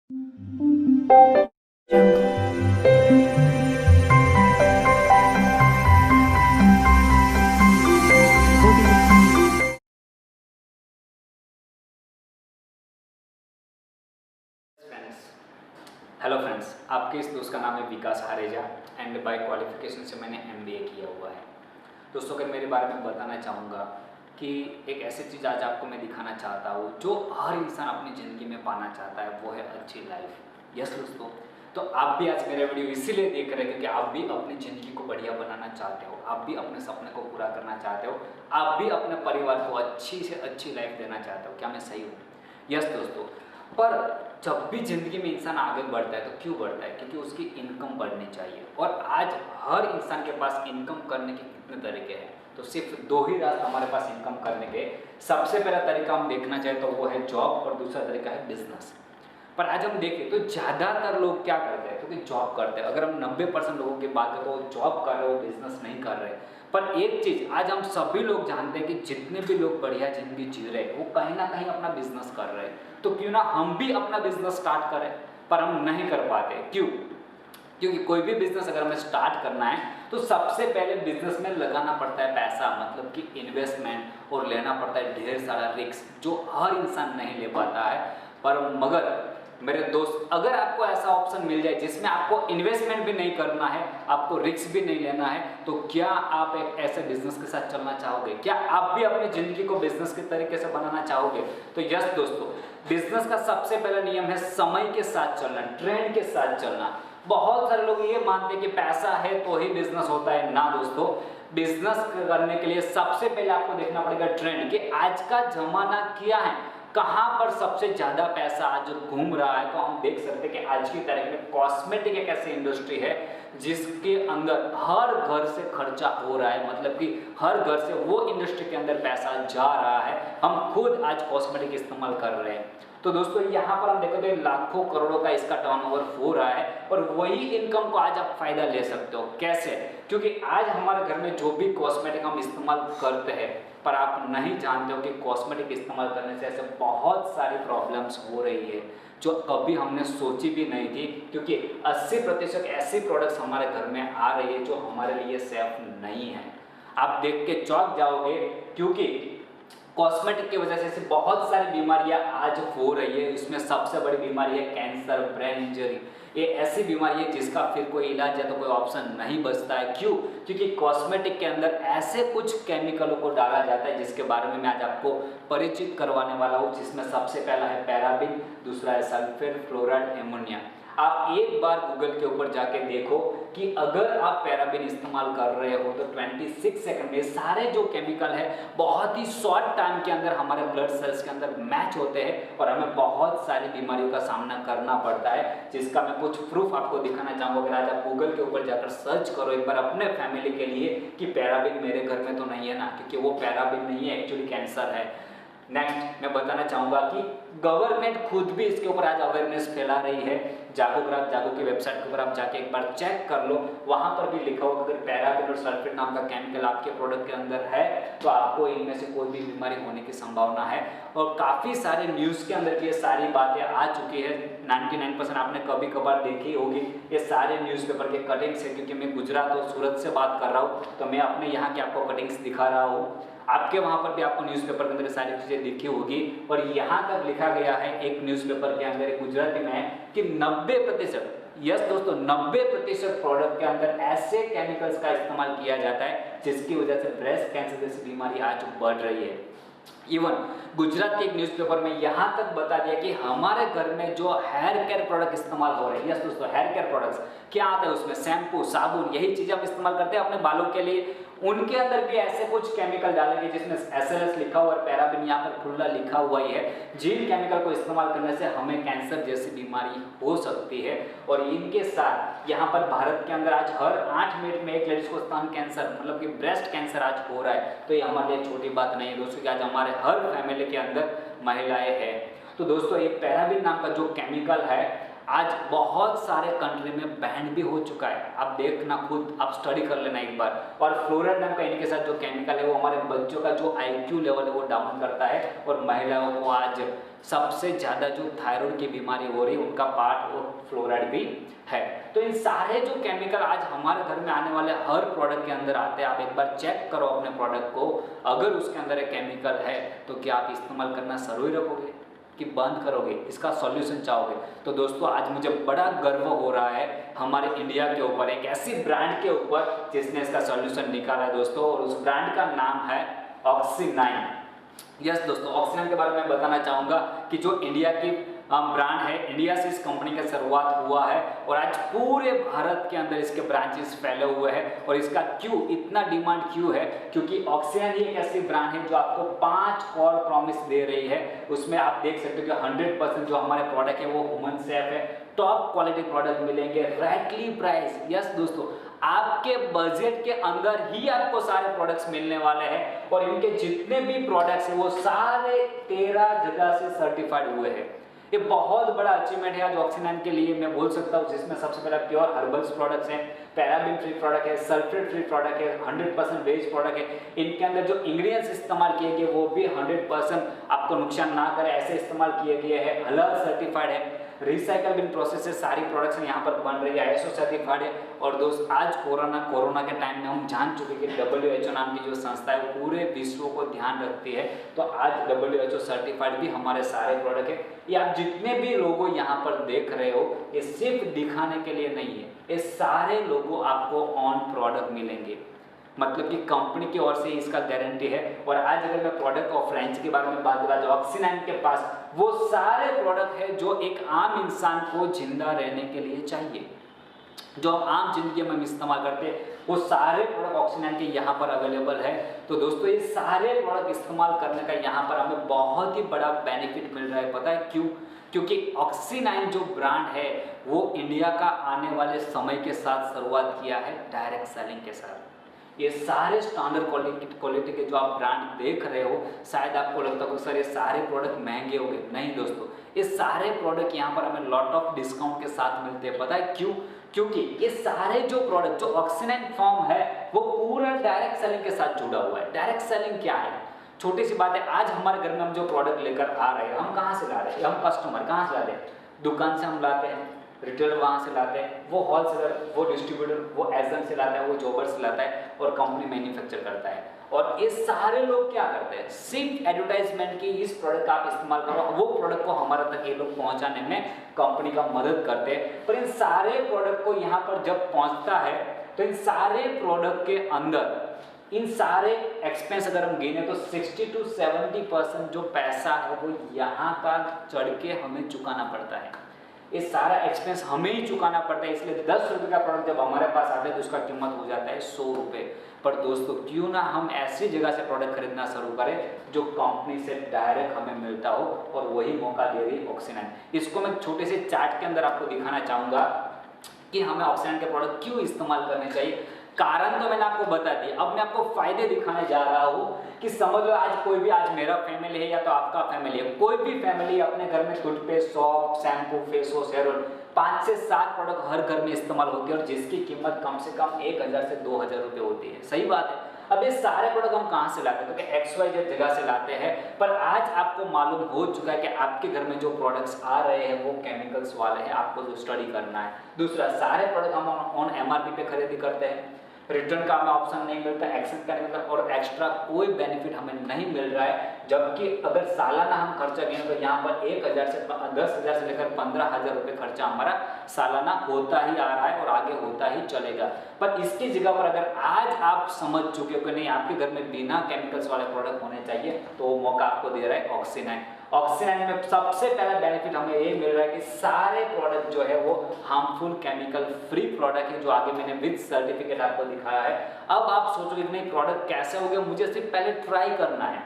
Hello friends, आपके इस दोस्त का नाम है विकास हारेजा एंड बाय क्वालिफिकेशन से मैंने एमबीए किया हुआ है। दोस्तों, अगर मेरे बारे में बताना चाहूँगा कि एक ऐसी चीज़ आज आपको मैं दिखाना चाहता हूँ जो हर इंसान अपनी ज़िंदगी में पाना चाहता है, वो है अच्छी लाइफ। यस दोस्तों, तो आप भी आज मेरा वीडियो इसीलिए देख रहे हैं क्योंकि आप भी अपनी ज़िंदगी को बढ़िया बनाना चाहते हो, आप भी अपने सपने को पूरा करना चाहते हो, आप भी अपने परिवार को अच्छी से अच्छी लाइफ देना चाहते हो। क्या मैं सही हूँ? यस दोस्तों, पर जब भी ज़िंदगी में इंसान आगे बढ़ता है तो क्यों बढ़ता है? क्योंकि उसकी इनकम बढ़नी चाहिए। और आज हर इंसान के पास इनकम करने के कितने तरीके हैं, तो सिर्फ दो ही रास्ते हमारे पास इनकम करने के। सबसे पहला तरीका हम देखना चाहें तो वो है जॉब और दूसरा तरीका है बिजनेस। पर आज हम देखें तो ज़्यादातर लोग क्या करते हैं, क्योंकि जॉब करते हैं। अगर हम 90% लोगों की बात करें तो वो जॉब कर रहे हो, बिजनेस नहीं कर रहे। पर एक चीज़ आज हम सभी लोग जानते हैं कि जितने भी लोग बढ़िया ज़िंदगी जी रहे हैं वो कहीं ना कहीं अपना बिजनेस कर रहे हैं। तो क्यों ना हम भी अपना बिजनेस स्टार्ट करें, पर हम नहीं कर पाते। क्यों? क्योंकि कोई भी बिजनेस अगर हमें स्टार्ट करना है तो सबसे पहले बिजनेस में लगाना पड़ता है पैसा, मतलब कि इन्वेस्टमेंट, और लेना पड़ता है ढेर सारा रिस्क जो हर इंसान नहीं ले पाता है। पर मगर मेरे दोस्त, अगर आपको ऐसा ऑप्शन मिल जाए जिसमें आपको इन्वेस्टमेंट भी नहीं करना है, आपको रिस्क भी नहीं लेना है, तो क्या आप एक ऐसे बिजनेस के साथ चलना चाहोगे? क्या आप भी अपनी जिंदगी को बिजनेस के तरीके से बनाना चाहोगे? तो यस दोस्तों, बिजनेस का सबसे पहला नियम है समय के साथ चलना, ट्रेंड के साथ चलना। बहुत सारे लोग ये मानते हैं कि पैसा है तो ही बिजनेस होता है। ना दोस्तों, बिजनेस करने के लिए सबसे पहले आपको देखना पड़ेगा ट्रेंड, कि आज का जमाना क्या है, कहाँ पर सबसे ज़्यादा पैसा आज घूम रहा है। तो हम देख सकते हैं कि आज की तारीख में कॉस्मेटिक एक ऐसी इंडस्ट्री है जिसके अंदर हर घर से खर्चा हो रहा है, मतलब कि हर घर से वो इंडस्ट्री के अंदर पैसा जा रहा है। हम खुद आज कॉस्मेटिक इस्तेमाल कर रहे हैं। तो दोस्तों, यहाँ पर हम देखो तो लाखों करोड़ों का इसका टर्नओवर हो रहा है, और वही इनकम को आज आप फायदा ले सकते हो। कैसे? क्योंकि आज हमारे घर में जो भी कॉस्मेटिक हम इस्तेमाल करते हैं, पर आप नहीं जानते हो कि कॉस्मेटिक इस्तेमाल करने से ऐसे बहुत सारी प्रॉब्लम्स हो रही है जो कभी हमने सोची भी नहीं थी। क्योंकि 80% ऐसी प्रोडक्ट्स हमारे घर में आ रही है जो हमारे लिए सेफ नहीं है। आप देख के चौंक जाओगे, क्योंकि कॉस्मेटिक की वजह से ऐसी बहुत सारी बीमारियां आज हो रही है। इसमें सबसे बड़ी बीमारी है कैंसर, ब्रेन इंजरी। ये ऐसी बीमारी है जिसका फिर कोई इलाज या तो कोई ऑप्शन नहीं बचता है। क्यों? क्योंकि कॉस्मेटिक के अंदर ऐसे कुछ केमिकलों को डाला जाता है जिसके बारे में मैं आज आपको परिचित करवाने वाला हूँ, जिसमें सबसे पहला है पैराबिन, दूसरा है सल्फेट फ्लोराइड एमोनिया। आप एक बार गूगल के ऊपर जाके देखो कि अगर आप पैराबिन इस्तेमाल कर रहे हो तो 26 सेकंड में सारे जो केमिकल है बहुत ही शॉर्ट टाइम के अंदर हमारे ब्लड सेल्स के अंदर मैच होते हैं, और हमें बहुत सारी बीमारियों का सामना करना पड़ता है, जिसका मैं कुछ प्रूफ आपको दिखाना चाहूँगा। अगर आज आप गूगल के ऊपर जाकर सर्च करो एक बार अपने फैमिली के लिए कि पैराबिन मेरे घर में तो नहीं है ना, क्योंकि वो पैराबिन नहीं है, एक्चुअली कैंसर है। नेक्स्ट मैं बताना चाहूँगा कि गवर्नमेंट खुद भी इसके ऊपर आज अवेयरनेस फैला रही है। जागो की वेबसाइट के ऊपर आप जाके एक बार चेक कर लो, वहाँ पर भी लिखा होगा अगर पैराबिन और सल्फेट नाम का केमिकल आपके प्रोडक्ट के अंदर है तो आपको इनमें से कोई भी बीमारी होने की संभावना है। और काफ़ी सारे न्यूज़ के अंदर ये सारी बातें आ चुकी है। 99% आपने कभी कभार देखी होगी ये सारे न्यूज़पेपर के कटिंग्स है, क्योंकि मैं गुजरात और सूरत से बात कर रहा हूँ तो मैं अपने यहाँ के आपको कटिंग्स दिखा रहा हूँ। आपके वहाँ पर भी आपको न्यूज़पेपर के अंदर सारी चीज़ें दिखी होगी। और यहाँ तक लिखा गया है एक न्यूज़पेपर के अंदर गुजराती में है कि 90%, यस दोस्तों, 90% प्रोडक्ट के अंदर ऐसे केमिकल्स का इस्तेमाल किया जाता है जिसकी वजह से ब्रेस्ट कैंसर जैसी बीमारी आज बढ़ रही है। इवन गुजरात के एक न्यूज़पेपर में यहाँ तक बता दिया कि हमारे घर में जो हेयर केयर प्रोडक्ट इस्तेमाल हो रहे हैं, यस दोस्तों, हेयर केयर प्रोडक्ट्स क्या आता है उसमें, शैम्पू, साबुन, यही चीज़ें हम इस्तेमाल करते हैं अपने बालों के लिए, उनके अंदर भी ऐसे कुछ केमिकल डालेंगे जिसमें SLS लिखा हुआ और पैराबिन यहाँ पर खुला लिखा हुआ ही है, जिन केमिकल को इस्तेमाल करने से हमें कैंसर जैसी बीमारी हो सकती है। और इनके साथ यहाँ पर भारत के अंदर आज हर 8 मिनट में एक लेडीज को स्तन कैंसर, मतलब कि ब्रेस्ट कैंसर आज हो रहा है। तो ये हमारे लिए छोटी बात नहीं है दोस्तों कि आज हमारे हर फैमिली के अंदर महिलाएं हैं। तो दोस्तों, ये पैराबिन नाम का जो केमिकल है आज बहुत सारे कंट्री में बैन भी हो चुका है। आप देखना खुद, आप स्टडी कर लेना एक बार। और फ्लोराइड नाम का इनके साथ जो केमिकल है वो हमारे बच्चों का जो IQ लेवल है वो डाउन करता है, और महिलाओं को आज सबसे ज़्यादा जो थायराइड की बीमारी हो रही है उनका पार्ट वो फ्लोराइड भी है। तो इन सारे जो केमिकल आज हमारे घर में आने वाले हर प्रोडक्ट के अंदर आते हैं। आप एक बार चेक करो अपने प्रोडक्ट को, अगर उसके अंदर एक केमिकल है तो क्या आप इस्तेमाल करना शुरू ही रखोगे कि बंद करोगे, इसका सॉल्यूशन चाहोगे? तो दोस्तों आज मुझे बड़ा गर्व हो रहा है हमारे इंडिया के ऊपर, एक ऐसी ब्रांड के ऊपर जिसने इसका सॉल्यूशन निकाला है दोस्तों, और उस ब्रांड का नाम है ऑक्सी9। यस दोस्तों, ऑक्सी9 के बारे में बताना चाहूँगा कि जो इंडिया की ब्रांड है, इंडिया से इस कंपनी का शुरुआत हुआ है और आज पूरे भारत के अंदर इसके ब्रांचेस फैले हुए हैं। और इसका क्यों इतना डिमांड क्यों है? क्योंकि ऑक्सी9 ही एक ऐसी ब्रांड है जो आपको 5 कोर प्रॉमिस दे रही है। उसमें आप देख सकते हो कि 100% जो हमारे प्रोडक्ट है वो ह्यूमन सेफ है, टॉप क्वालिटी प्रोडक्ट मिलेंगे, राइटली प्राइस। यस दोस्तों, आपके बजट के अंदर ही आपको सारे प्रोडक्ट्स मिलने वाले हैं, और इनके जितने भी प्रोडक्ट्स हैं वो सारे 13 जगह से सर्टिफाइड हुए हैं। ये बहुत बड़ा अचीवमेंट है आज ऑक्सी9 के लिए, मैं बोल सकता हूँ, जिसमें सबसे पहला प्योर हर्बल्स प्रोडक्ट्स हैं, पैराबिन फ्री प्रोडक्ट है, सल्फेट फ्री प्रोडक्ट है, 100% वेज प्रोडक्ट है। इनके अंदर जो इंग्रेडिएंट्स इस्तेमाल किए गए वो भी 100% आपको नुकसान ना करे ऐसे इस्तेमाल किए गए हैं, हलाल सर्टिफाइड है, रिसाइकल बिन प्रोसेस से सारी प्रोडक्ट्स यहाँ पर बन रही है, ISO सर्टिफाइड है। और दोस्त आज कोरोना के टाइम में हम जान चुके कि WHO नाम की जो संस्था है वो पूरे विश्व को ध्यान रखती है, तो आज WHO सर्टिफाइड भी हमारे सारे प्रोडक्ट है। ये आप जितने भी लोगो यहाँ पर देख रहे हो ये सिर्फ दिखाने के लिए नहीं है, ये सारे लोगो आपको ऑन प्रोडक्ट मिलेंगे, मतलब कि कंपनी की ओर से इसका गारंटी है। और आज अगर मैं प्रोडक्ट और फ्रेंच के बारे में बात करूँ तो ऑक्सी9 के पास वो सारे प्रोडक्ट है जो एक आम इंसान को जिंदा रहने के लिए चाहिए, जो हम आम जिंदगी में हम इस्तेमाल करते हैं, वो सारे प्रोडक्ट ऑक्सी9 के यहाँ पर अवेलेबल है। तो दोस्तों ये सारे प्रोडक्ट इस्तेमाल करने का यहाँ पर हमें बहुत ही बड़ा बेनिफिट मिल रहा है। पता है क्यों? क्योंकि ऑक्सी9 जो ब्रांड है वो इंडिया का आने वाले समय के साथ शुरुआत किया है डायरेक्ट सेलिंग के साथ। ये सारे स्टैंडर्ड क्वालिटी के जो आप ब्रांड देख रहे हो, शायद आपको लगता है कि सर ये सारे प्रोडक्ट महंगे हो गए। नहीं दोस्तों, ये सारे प्रोडक्ट यहाँ पर हमें लॉट ऑफ डिस्काउंट के साथ मिलते हैं। पता है क्यों? क्योंकि ये सारे जो प्रोडक्ट जो ऑक्सी9 फॉर्म है वो पूरा डायरेक्ट सेलिंग के साथ जुड़ा हुआ है। डायरेक्ट सेलिंग क्या है? छोटी सी बात है, आज हमारे घर में हम जो प्रोडक्ट लेकर आ रहे हैं, हम कहाँ से ला रहे हैं? हम कस्टमर कहाँ से लाते हैं? दुकान से हम लाते हैं, रिटेलर वहाँ से लाते हैं, वो होलसेलर, वो डिस्ट्रीब्यूटर, वो एजेंट से लाता है, वो जॉबर से लाता है, और कंपनी मैन्युफैक्चर करता है। और ये सारे लोग क्या करते हैं? सिर्फ एडवर्टाइजमेंट की इस प्रोडक्ट का आप इस्तेमाल करो, वो प्रोडक्ट को हमारे तक ये लोग पहुंचाने में कंपनी का मदद करते हैं। पर इन सारे प्रोडक्ट को यहाँ पर जब पहुंचता है तो इन सारे प्रोडक्ट के अंदर इन सारे एक्सपेंस अगर हम गिने तो 60 to 70% जो पैसा है वो यहाँ का चढ़ के हमें चुकाना पड़ता है। ये सारा एक्सपेंस हमें ही चुकाना पड़ता है। इसलिए 10 रुपये का प्रोडक्ट जब हमारे पास आता है तो उसका कीमत हो जाता है 100 रुपये। पर दोस्तों क्यों ना हम ऐसी जगह से प्रोडक्ट खरीदना शुरू करें जो कंपनी से डायरेक्ट हमें मिलता हो, और वही मौका दे रही है ऑक्सी9। इसको मैं छोटे से चार्ट के अंदर आपको दिखाना चाहूँगा कि हमें ऑक्सी9 के प्रोडक्ट क्यों इस्तेमाल करने चाहिए। कारण तो मैंने आपको बता दिया, अब मैं आपको फायदे दिखाने जा रहा हूँ कि समझ लो आज कोई भी, आज मेरा फैमिली है या तो आपका फैमिली है, कोई भी फैमिली अपने घर में toothpaste, soap, shampoo, face wash, hair oil 5 से 7 प्रोडक्ट हर घर में इस्तेमाल होती है, और जिसकी कीमत कम से कम 1000 से 2000 रुपये होती है। सही बात है। अब ये सारे प्रोडक्ट हम कहाँ से लाते हैं? तो XYZ जगह से लाते हैं। पर आज आपको मालूम हो चुका है कि आपके घर में जो प्रोडक्ट्स आ रहे हैं वो केमिकल्स वाले हैं, आपको जो स्टडी करना है। दूसरा, सारे प्रोडक्ट हम ऑन MRP पे खरीदी करते हैं, रिटर्न का हमें ऑप्शन नहीं मिलता, एक्सचेंज का नहीं मिलता, और एक्स्ट्रा कोई बेनिफिट हमें नहीं मिल रहा है। जबकि अगर सालाना हम खर्चा गिने तो यहाँ पर 1000 से 10,000 से लेकर 15,000 रुपये खर्चा हमारा सालाना होता ही आ रहा है और आगे होता ही चलेगा। पर इसकी जगह पर अगर आज आप समझ चुके हो कि नहीं आपके घर में बिना केमिकल्स वाले प्रोडक्ट होने चाहिए, तो वो मौका आपको दे रहा है ऑक्सी9। ऑक्सी9 में सबसे पहला बेनिफिट हमें ये मिल रहा है कि सारे प्रोडक्ट जो है वो हार्मफुल केमिकल फ्री प्रोडक्ट है, जो आगे मैंने विद सर्टिफिकेट आपको दिखाया है। अब आप सोचोगे कि नहीं प्रोडक्ट कैसे हो गया, मुझे सिर्फ पहले ट्राई करना है।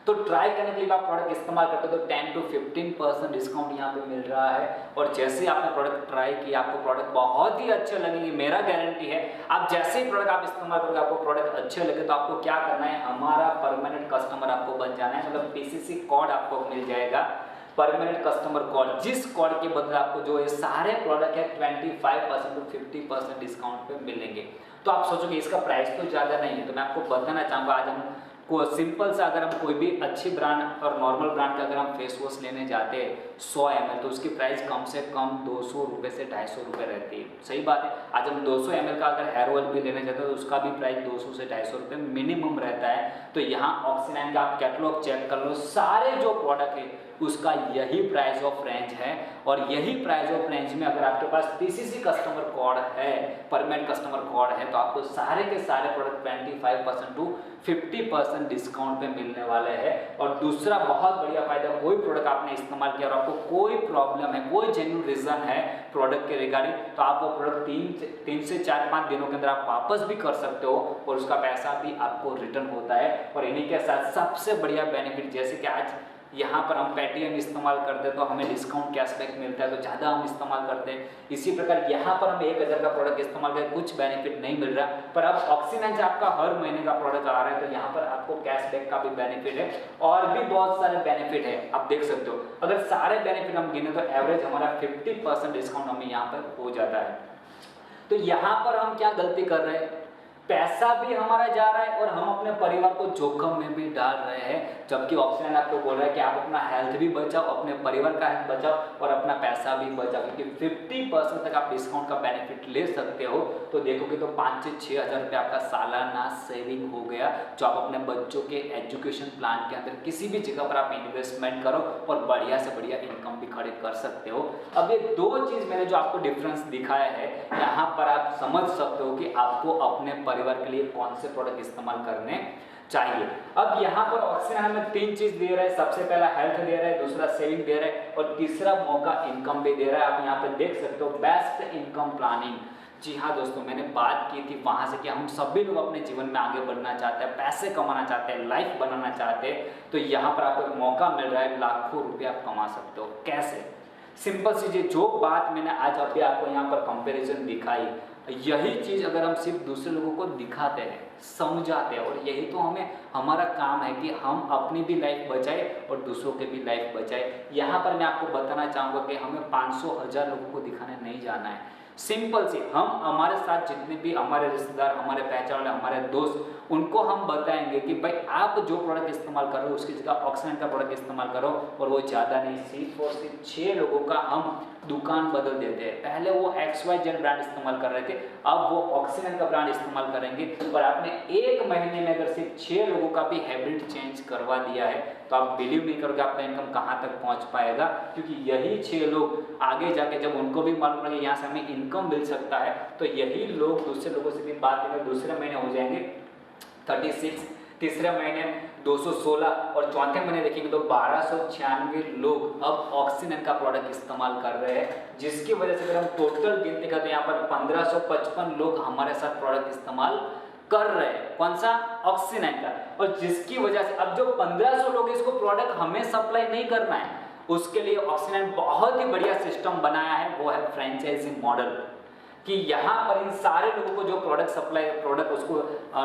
तो ट्राई करने के लिए आप प्रोडक्ट इस्तेमाल करते हो तो 10 to 15% डिस्काउंट यहाँ पे मिल रहा है। और जैसे ही आपने प्रोडक्ट ट्राई किया आपको प्रोडक्ट बहुत ही अच्छे लगेंगे, मेरा गारंटी है। आप जैसे ही प्रोडक्ट आप इस्तेमाल करोगे आपको प्रोडक्ट अच्छे लगे तो आपको क्या करना है, हमारा परमानेंट कस्टमर आपको बन जाना है, मतलब PCC कोड आपको मिल जाएगा। परमानेंट कस्टमर कोड, जिस कोड के बदले आपको जो ये सारे प्रोडक्ट है 25% टू 50% डिस्काउंट पे मिलेंगे। तो आप सोचोगे इसका प्राइस तो ज़्यादा नहीं है, तो मैं आपको बताना चाहूँगा आज हम को सिंपल सा अगर हम कोई भी अच्छी ब्रांड और नॉर्मल ब्रांड का अगर हम फेस वॉश लेने जाते हैं 100 ml, तो उसकी प्राइस कम से कम 200 रुपये से 250 रुपये रहती है। सही बात है। आज हम 200 ml का अगर हेयर ऑयल भी लेने जाते हैं तो उसका भी प्राइस 200 से 250 रुपये मिनिमम रहता है। तो यहाँ ऑक्सीनाइन का आप कैटलॉग चेक कर लो, सारे जो प्रोडक्ट है उसका यही प्राइस ऑफ रेंज है। और यही प्राइस ऑफ रेंज में अगर आपके पास पीसीसी कस्टमर कोड है, परमानेंट कस्टमर कोड है, तो आपको सारे के सारे प्रोडक्ट 25% टू 50% डिस्काउंट पे मिलने वाले हैं। और दूसरा बहुत बढ़िया फायदा, कोई प्रोडक्ट आपने इस्तेमाल किया और आपको कोई प्रॉब्लम है, कोई जेन्युइन रीजन है प्रोडक्ट के रिगार्डिंग, तो आप वो प्रोडक्ट 3 से 4-5 दिनों के अंदर आप वापस भी कर सकते हो और उसका पैसा भी आपको रिटर्न होता है। और इन्हीं के साथ सबसे बढ़िया बेनिफिट, जैसे कि आज यहाँ पर हम पेटीएम इस्तेमाल करते हैं तो हमें डिस्काउंट कैशबैक मिलता है, तो ज़्यादा हम इस्तेमाल करते हैं। इसी प्रकार यहाँ पर हम 1000 का प्रोडक्ट इस्तेमाल करें, कुछ बेनिफिट नहीं मिल रहा, पर अब ऑक्सीनाइन से आपका हर महीने का प्रोडक्ट आ रहा है तो यहाँ पर आपको कैशबैक का भी बेनिफिट है और भी बहुत सारे बेनिफिट है। आप देख सकते हो, अगर सारे बेनिफिट हम गिने तो एवरेज हमारा 50% डिस्काउंट हमें यहाँ पर हो जाता है। तो यहाँ पर हम क्या गलती कर रहे हैं, पैसा भी हमारा जा रहा है और हम अपने परिवार को जोखिम में भी डाल रहे हैं। जबकि ऑक्सीनाइन आपको बोल रहा है कि आप अपना हेल्थ भी बचाओ, अपने परिवार का हेल्थ बचाओ और अपना पैसा भी बचाओ, क्योंकि 50% तक आप डिस्काउंट का बेनिफिट ले सकते हो। तो देखोगे तो 5 से 6 हज़ार रुपये आपका सालाना सेविंग हो गया, जो आप अपने बच्चों के एजुकेशन प्लान के अंदर किसी भी जगह पर आप इन्वेस्टमेंट करो और बढ़िया से बढ़िया इनकम भी खड़े कर सकते हो। अब ये 2 चीज़ मैंने जो आपको डिफरेंस दिखाया है, यहाँ पर आप समझ सकते हो कि आपको अपने परिवार के लिए कौन से प्रोडक्ट इस्तेमाल करने चाहिए। अब यहाँ पर ऑक्सीनाइन में 3 चीज दे रहा है, सबसे पहला हेल्थ दे रहा है, दूसरा सेविंग दे रहा है और तीसरा मौका इनकम भी दे रहा है। आप यहाँ पे देख सकते हो बेस्ट इनकम प्लानिंग। जी हाँ दोस्तों, मैंने बात की थी वहां से कि हम सभी लोग अपने जीवन में आगे बढ़ना चाहते हैं, पैसे कमाना चाहते हैं, लाइफ बनाना चाहते हैं, तो यहाँ पर आपको एक मौका मिल रहा है, लाखों रुपये आप कमा सकते हो। कैसे? सिंपल सी जो बात मैंने आज अभी आपको यहाँ पर कंपैरिजन दिखाई, यही चीज अगर हम सिर्फ दूसरे लोगों को दिखाते हैं, समझाते हैं, और यही तो हमारा काम है कि हम अपनी भी लाइफ बचाए और दूसरों के भी लाइफ बचाए। यहाँ पर मैं आपको बताना चाहूँगा कि हमें 500,000 लोगों को दिखाने नहीं जाना है। सिंपल सी, हम हमारे साथ जितने भी हमारे रिश्तेदार, हमारे पहचान वाले, हमारे दोस्त, उनको हम बताएंगे कि भाई आप जो प्रोडक्ट इस्तेमाल करो उसकी जगह ऑक्सीनाइन का प्रोडक्ट इस्तेमाल करो, और वो ज़्यादा नहीं, सिर्फ और सिर्फ 6 लोगों का हम दुकान बदल देते हैं। पहले वो XYZ ब्रांड इस्तेमाल कर रहे थे, अब वो ऑक्सीनाइन का ब्रांड इस्तेमाल करेंगे। और आपने 1 महीने में अगर सिर्फ 6 लोगों का भी हैबिट चेंज करवा दिया है तो आप बिलीव नहीं करोगे आपका इनकम कहाँ तक पहुँच पाएगा, क्योंकि यही 6 लोग आगे जाके जब उनको भी मालूम पड़ेगा यहाँ से हमें इनकम मिल सकता है, तो यही लोग दूसरे लोगों से भी बात करेंगे। दूसरे महीने हो जाएंगे 36, तीसरे महीने 216 और चौथे महीने देखेंगे तो 1296 लोग अब ऑक्सीनाइन का प्रोडक्ट इस्तेमाल कर रहे हैं, जिसकी वजह से अगर हम टोटल गिनती करते हैं यहाँ पर 1555 लोग हमारे साथ प्रोडक्ट इस्तेमाल कर रहे हैं। कौन सा? ऑक्सीनाइन का। और जिसकी वजह से अब जो 1500 लोग इसको प्रोडक्ट हमें सप्लाई नहीं करना है, उसके लिए ऑक्सीनाइन बहुत ही बढ़िया सिस्टम बनाया है, वो है फ्रेंचाइजी मॉडल, कि यहाँ पर इन सारे लोगों को जो प्रोडक्ट सप्लाई, प्रोडक्ट उसको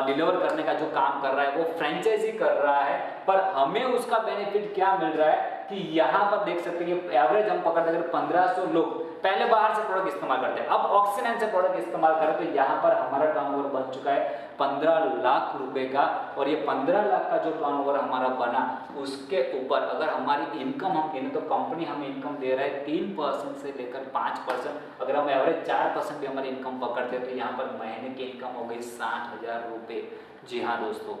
डिलीवर करने का जो काम कर रहा है वो फ्रेंचाइजी कर रहा है। पर हमें उसका बेनिफिट क्या मिल रहा है कि यहाँ पर देख सकते हैं कि एवरेज हम पकड़ते हैं 1500 लोग पहले बाहर से प्रोडक्ट इस्तेमाल करते हैं, अब ऑक्सीनाइन से प्रोडक्ट इस्तेमाल करें तो यहाँ पर हमारा टर्नओवर बन चुका है 15 लाख रुपए का। और ये 15 लाख का जो टर्नओवर हमारा बना, उसके ऊपर अगर हमारी इनकम हम गिने तो कंपनी हमें इनकम दे रहा है 3% से लेकर 5%। अगर हम एवरेज 4% भी हमारी इनकम पकड़ते हैं तो यहाँ पर महीने की इनकम हो गई 60,000 रुपये। जी हाँ दोस्तों,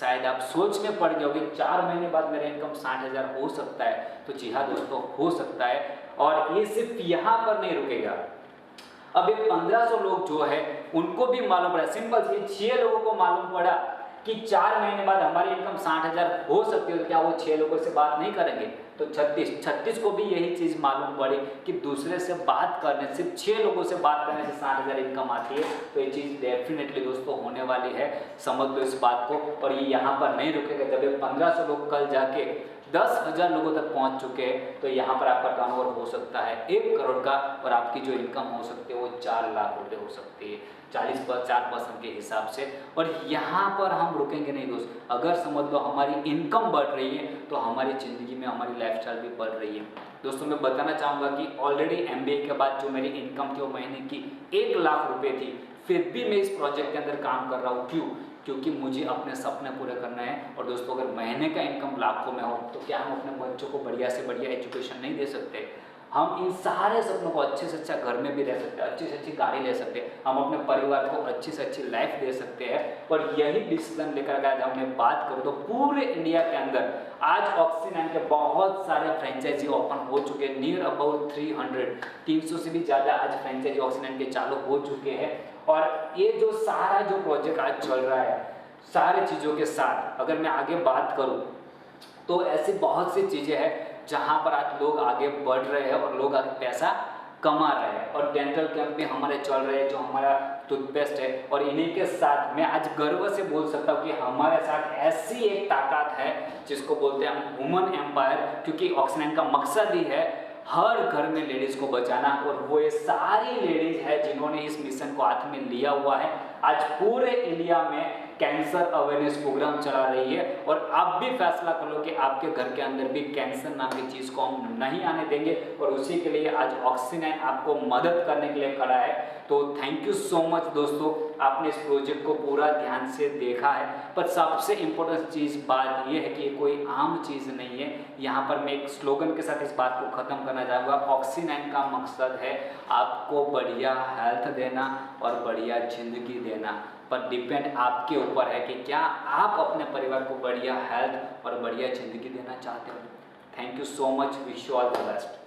शायद आप सोच में पड़ गए होगे 4 महीने बाद मेरा इनकम 60,000 हो सकता है, तो जी हाँ दोस्तों हो सकता है। और ये सिर्फ यहाँ पर नहीं रुकेगा, अब ये 1500 लोग जो है उनको भी मालूम पड़ा, सिंपल सी 6 लोगों को मालूम पड़ा कि 4 महीने बाद हमारी इनकम 60,000 हो सकती है, तो क्या वो 6 लोगों से बात नहीं करेंगे? तो 36 को भी यही चीज मालूम पड़ी कि दूसरे से बात करने, सिर्फ 6 लोगों से बात करने से 60,000 इनकम आती है। तो ये चीज डेफिनेटली दोस्तों होने वाली है, समझ लो इस बात को। और ये यहाँ पर नहीं रुकेगा, जब ये 1500 लोग कल जाके 10,000 लोगों तक पहुंच चुके हैं, तो यहाँ पर आपका टर्नओवर हो सकता है 1 करोड़ का, और आपकी जो इनकम हो सकती है वो 4 लाख रुपए हो सकती है 4% के हिसाब से। और यहाँ पर हम रुकेंगे नहीं दोस्त, अगर समझ लो हमारी इनकम बढ़ रही है तो हमारी ज़िंदगी में हमारी लाइफस्टाइल भी बढ़ रही है। दोस्तों मैं बताना चाहूँगा कि ऑलरेडी MBA के बाद जो मेरी इनकम थी वो महीने की 1 लाख रुपए थी, फिर भी मैं इस प्रोजेक्ट के अंदर काम कर रहा हूँ। क्यों? क्योंकि मुझे अपने सपने पूरे करना है। और दोस्तों अगर महीने का इनकम लाखों में हो तो क्या हम अपने बच्चों को बढ़िया से बढ़िया एजुकेशन नहीं दे सकते? हम इन सारे सपनों को अच्छे से अच्छा घर में भी रह सकते हैं, अच्छी से अच्छी गाड़ी ले सकते हैं, हम अपने परिवार को अच्छी से अच्छी लाइफ दे सकते हैं। और यही डिसीजन लेकर आज हम मैं बात करूँ तो पूरे इंडिया के अंदर आज ऑक्सी9 के बहुत सारे फ्रेंचाइजी ओपन हो चुके हैं, नियर अबाउट 300 से भी ज़्यादा आज फ्रेंचाइजी ऑक्सी9 के चालू हो चुके हैं। और ये जो सारा जो प्रोजेक्ट आज चल रहा है, सारी चीज़ों के साथ अगर मैं आगे बात करूँ तो ऐसी बहुत सी चीज़ें हैं जहाँ पर आज लोग आगे बढ़ रहे हैं और लोग आगे पैसा कमा रहे हैं। और डेंटल कैंप भी हमारे चल रहे हैं, जो हमारा टूथपेस्ट है। और इन्हीं के साथ मैं आज गर्व से बोल सकता हूँ कि हमारे साथ ऐसी एक ताकत है जिसको बोलते हैं हम ह्यूमन एम्पायर, क्योंकि ऑक्सी9 का मकसद ही है हर घर में लेडीज़ को बचाना। और वो ये सारी लेडीज़ है जिन्होंने इस मिशन को हाथ में लिया हुआ है। आज पूरे इंडिया में कैंसर अवेयरनेस प्रोग्राम चला रही है, और आप भी फैसला कर लो कि आपके घर के अंदर भी कैंसर नाम की चीज़ को हम नहीं आने देंगे। और उसी के लिए आज ऑक्सी9 आपको मदद करने के लिए खड़ा है। तो थैंक यू सो मच दोस्तों, आपने इस प्रोजेक्ट को पूरा ध्यान से देखा है। पर सबसे इम्पोर्टेंट चीज़ बात यह है कि ये कोई आम चीज़ नहीं है। यहाँ पर मैं एक स्लोगन के साथ इस बात को ख़त्म करना चाहूँगा। ऑक्सी9 का मकसद है आपको बढ़िया हेल्थ देना और बढ़िया ज़िंदगी देना, पर डिपेंड आपके ऊपर है कि क्या आप अपने परिवार को बढ़िया हेल्थ और बढ़िया ज़िंदगी देना चाहते हो। Thank you so much, wish you all the best.